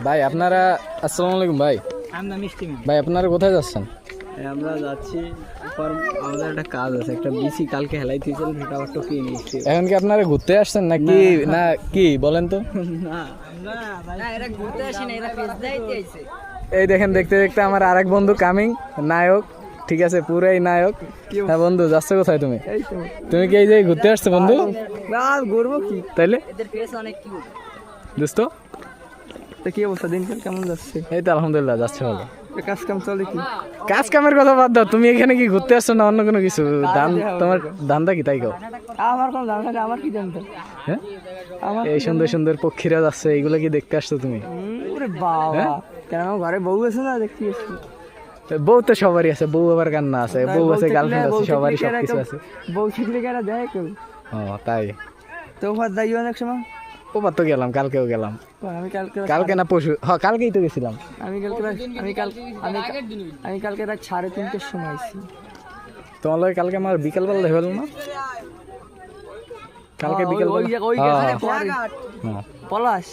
ভাই আপনারা আসসালামু আলাইকুম ভাই। ভাই আপনারা কোথায় যাচ্ছেন? আমরা যাচ্ছি, আমাদের একটা কাজ আছে, একটা বিসি কালকে হেলাই দিয়েছিল, সেটা আবার টপিয়ে নিচ্ছি। এখন কি আপনারা ঘুরতে আসছেন নাকি না কি বলেন তো? এই দেখেন, দেখতে দেখতে আমার আরেক বন্ধু কামিং, নায়ক। ঠিক আছে, পুরাই নায়ক। হ্যাঁ বন্ধু, যাচ্ছ কোথায় তুমি? তুমি কি এই যে ঘুরতে আসছো বন্ধু? ঘুরবো কি তাইলে দোস্ত, কি অবস্থা, দিনকাল কেমন যাচ্ছে? এই তো আলহামদুলিল্লাহ যাচ্ছে ভালো। কাজ কাম চলে কি? কাজ কামের কথা বাদ দাও, তুমি এখানে কি ঘুরতে আসছো না অন্য কোনো কিছু? তোমার ধান্দা কি তাই কও? আমার কোনো জানা নেই, আমার কি জানতে? হ্যাঁ, এই সুন্দর সুন্দর পক্ষীরা যাচ্ছে, এইগুলো কি দেখতে আসছো তুমি? ওরে বাবা, কেন আমার ঘরে বউ আছে না, দেখতে এসছি। বউ তো সবারই আছে, বউ আবার কান্না আছে, বউ আছে, গার্লফ্রেন্ড আছে, সবারই সবকিছু আছে। বউ শিখলে কেন দেয় কেউ? ও তাই? তো ভাত যাই অনেক সময়। ওবার তো গেলাম, কালকেও গেলাম। আমি কালকে না পরশু, হ্যাঁ কালকেই তো গেছিলাম। আমি কালকে রাত 3:30টার সময় আইছি। তোমার লগে কালকে আমার বিকালবেলা দেখা হলো না? কালকে বিকাল পলাশ